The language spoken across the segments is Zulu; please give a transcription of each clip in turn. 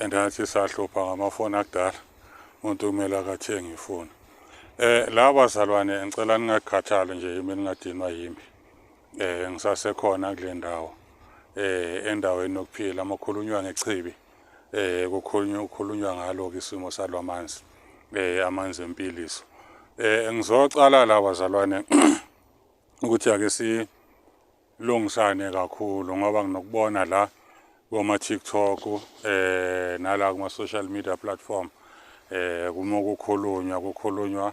endathi sahlupha ngamafoni akudala umuntu kumele akathenge ifoni. La bazalwane ngicela ningakhathali nje yimi ningadinwa yimi. Ngisasekhona kule ndawo endaweni yokuphila amakhulunywa ngechibi. Kukhulunywa ngalo isimo salwamanzi. Amanzi empiliso. Ngizocala la bazalwane ukuthi ake silungisane kakhulu ngoba nginokubona la kuma TikTok nala kuma social media platform kuma kukhulunywa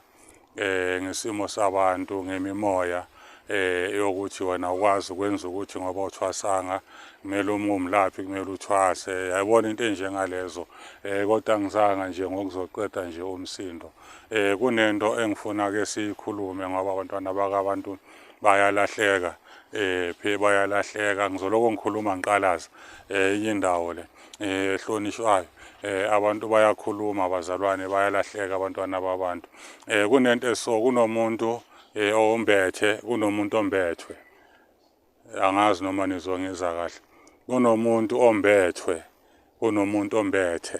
ngesimo sabantu ngemimoya yokuthi wena ukwazi ukwenza ukuthi ngoba uthwasanga kumele umlaphi kumele uthwase yayibona into enjengalezo kodwa ngizanga nje ngokuzoqeda nje umsindo. Kunento engifuna ke sikhulume ngoba abantwana bakabantu bayalahleka bayalahleka ngizoloko ngikhuluma ngiqalaza indawo le ehlonishwayo abantu bayakhuluma abazalwane bayalahleka abantwana babantu. Kunento so kunomuntu ombethe kunomuntu ombethwe angazi noma nizongiza kahle kunomuntu ombethwe kunomuntu ombethe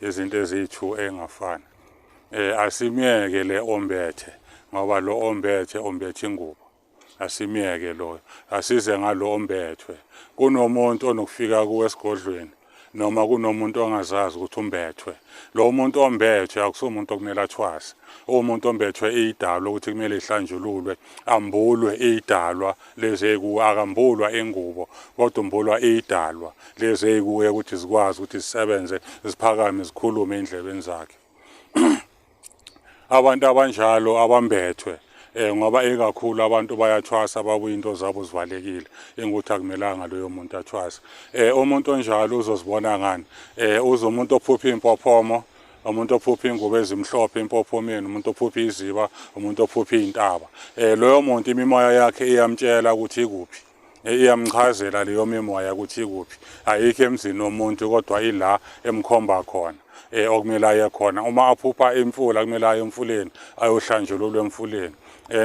izinto ezithu engafani. Asimiyeke le ombethe ngoba lo ombethe ingubo asimiyeke loyo asize ngalo ombethwe. Kunomuntu onokufika kuwe esigodlweni noma kunomuntu ongazazi ukuthi umbethwe. Lo muntu ombethwe akusumuntu okumele athwase. Umuntu ombethwe idalwa ukuthi kumele ihlanjululwe ambulwe idalwa leze ku akambulwa ingubo kodwa umbulwa idalwa leze kuye ukuthi sikwazi ukuthi sisebenze siphakame sikhulume endlebeni zakhe. Abantu abanjalo abambethwe ngoba ikakhulu abantu bayathwasa babuye into zabo zivalekile ukuthi akumelanga loyo muntu athwase. Umuntu onjalo uzosibona ngani? Umuntu ophupha impophomo, umuntu ophupha ingubo ezimhlophe impophomeni, umuntu ophupha iziba, umuntu ophupha intaba. Loyo muntu imimoya yakhe iyamtshela ukuthi ikuphi. Iyamchazela leyo mimoya ukuthi ikuphi. Ayikho emzini womuntu kodwa ila emkhomba khona. Okumele aye khona uma aphupha imfula kumele aye emfuleni ayohlanjululwa emfuleni.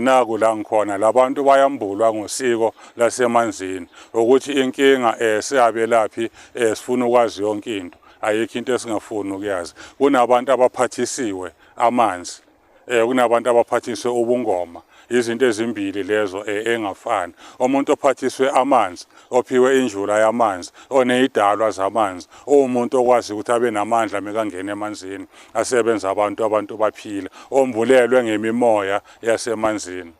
Naku la ngikhona labantu bayambulwa ngosiko lasemanzini ukuthi inkinga siyabelaphi sifuna ukwazi yonke into ayikho into esingafuni ukuyazi. Kunabantu abaphathisiwe amanzi kunabantu abaphathiswe ubungoma izinto ezimbili lezo engafani. Umuntu ophathiswe amanzi ophiwe injula yamanzi onezidalwa zamanzi umuntu okwazi ukuthi abe namandla mekangena emanzini asebenza abantu baphila ombulelwe ngemimoya yasemanzini.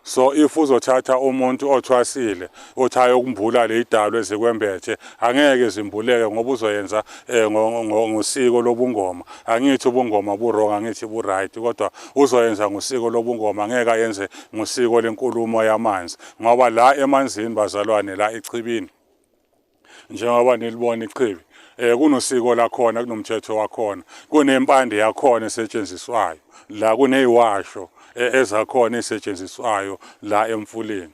So if uzothatha umuntu othwasile othayo ukumbula le idalwa ezikwembethe angeke zimbuleke ngoba uzoyenza ngosiko lobungoma. Angithi ubungoma bu-wrong angithi bu-right kodwa uzoyenza ngosiko lobungoma angeke ayenze ngosiko lenkulumo yamanzi ngoba la emanzini bazalwane la echibini njengoba nilibona ichibi kunosiko lakhona kunomthetho wakhona kunempande yakhona esetshenziswayo la kuneyiwasho ezakhona esetshenziswayo la emfuleni.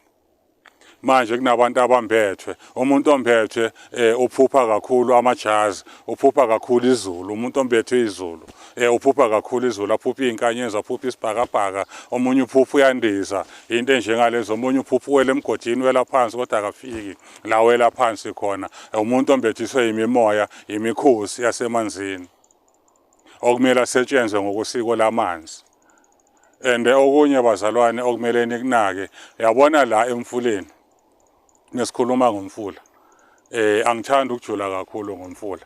Manje kunabantu abambethwe umuntu ombethwe uphupha kakhulu amajazi uphupha kakhulu izulu umuntu ombethwe izulu uphupha kakhulu izulu aphupha inkanyezi aphupha isibhakabhaka omunye uphupha uyandiza into enjengalezo omunye uphupha wele emgodini wela phansi kodwa akafiki la wela phansi khona. Umuntu ombethiswe imimoya imikhosi yasemanzini okumele asetshenzwe ngokosiko lamanzi. Okunye bazalwane okumele nikunake yabona la emfuleni nesikhuluma ngomfula angithandi ukujula kakhulu ngomfula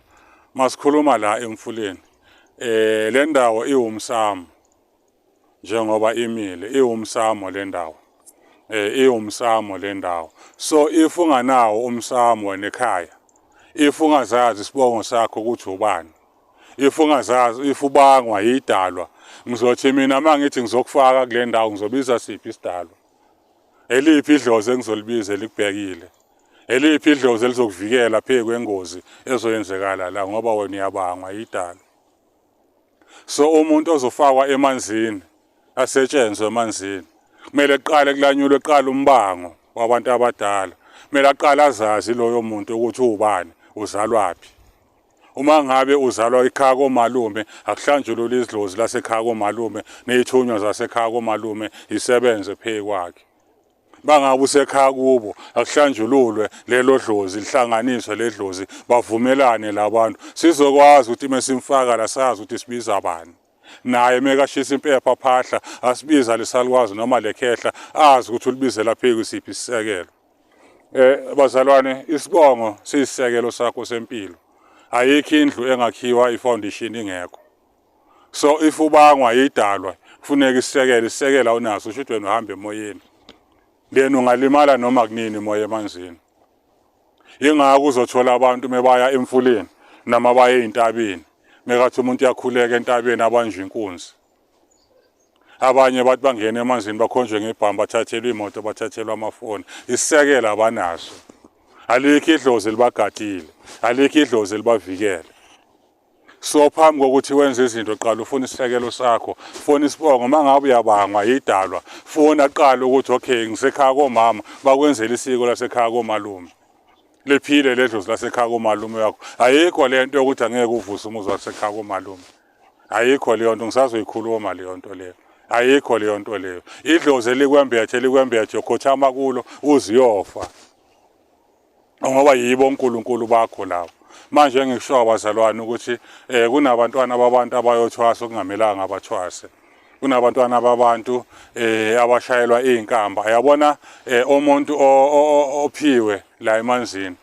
masikhuluma la emfuleni le ndawo iwumsamo njengoba imile iwumsamo le ndawo iwumsamo le ndawo. So if unganawo umsamo wena ekhaya if ungazazi isibongo sakho ukuthi ubani if ungazazi if ubangwa yidalwa ngizothi mina mangithi ngizokufaka kule ndawo ngizobiza siphi isidalwa eliphi idlozi engizolibiza likubhekile eliphi idlozi elizokuvikela phezu kwengozi ezoyenzekala la ngoba wena uyabangwa yidalwa. So umuntu ozofakwa emanzini asetshenzwe emanzini kumele eqale kulanyulwe eqala umbango wabantu abadala kumele aqala azazi loyo muntu ukuthi ubani uzalwaphi. Uma ngabe uzalwa ekhaya komalume akuhlanjulule izidlozi lasekhaya komalume nezithunywa zasekhaya komalume isebenze phezu kwakhe. bangabe usekhaya kubo akuhlanjululwe lelo dlozi lihlanganiswe le dlozi bavumelane labantu sizokwazi ukuthi mesimfaka la sazi ukuthi sibiza bani naye mekashisa impepha phahla asibiza lesalukwazi noma lekhehla azi ukuthi ulibizela phi kusiphi isisekelo. Bazalwane, isibongo siyisisekelo sakho sempilo. Ayikho indlu engakhiwa ifoundation ingekho. So if ubangwa idalwa kufuneka isisekelo unaso usho ukuthi wena uhamba emoyeni. Then ungalimala noma kunini moya emanzini. Ingakho uzothola abantu mebaya emfuleni noma baye ezintabeni. Mekathi umuntu yakhuleka entabeni abanjwe inkunzi. Abanye bathi bangena emanzini bakhonjwe ngebhamba bathathelwe imoto bathathelwe amafoni. Isisekelo abanaso. Alikho idlozi libagadile. Alikho idlozi libavikele. So phambi kokuthi wenze izinto qala ufuna isisekelo sakho, fona isibongo mangabe uyabangwa idalwa, fona qala ukuthi okay ngisekhaya komama bakwenzela isiko lasekhaya komalume. Lephile ledlozi lasekhaya komalume yakho. Ayikho lento yokuthi angeke uvuse umuzi wasekhaya komalume. Ayikho leyo nto ngisazoyikhuluma leyo nto leyo. Ayikho leyo nto leyo. Idlozi likwembethe khothama kulo uziyofa. Ngoba yibo uNkulunkulu bakho lawo. Manje ngisho abazalwane ukuthi kunabantwana babantu abayothwasa okungamelanga abathwase. Kunabantwana babantu abashayelwa izinkamba. Yabona umuntu ophiwe la emanzini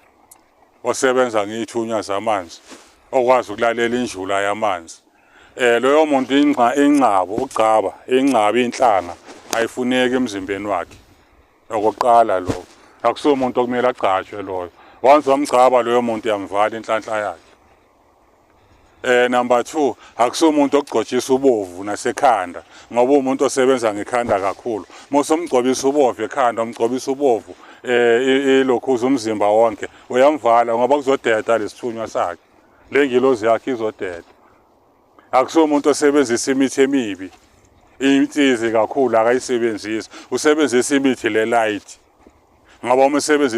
osebenza ngithunya zamanzi okwazi ukulalela injula yamanzi. Loyo muntu ingcabo ugcaba inhlanga ayifuneki emzimbeni wakhe. Okokuqala lo akuso umuntu okumele agcatshwe loyo. Once wamgcaba loyo muntu yamvala inhlanhla yakhe. Number 2, akuso umuntu okugcotshisa ubovu nasekhanda ngoba umuntu osebenza ngekhanda kakhulu. Mose umgcobisa ubovu ekhanda umgcobisa ubovu ilokhuza umzimba wonke uyamvala ngoba kuzodeda lesithunywa sakhe. Lengilozi yakhe izodeda. Akuso umuntu osebenzisa imithi emibi. Imtsizi kakhulu akayisebenzisi. Usebenzisa imithi le light. Ngoba uma usebenzisa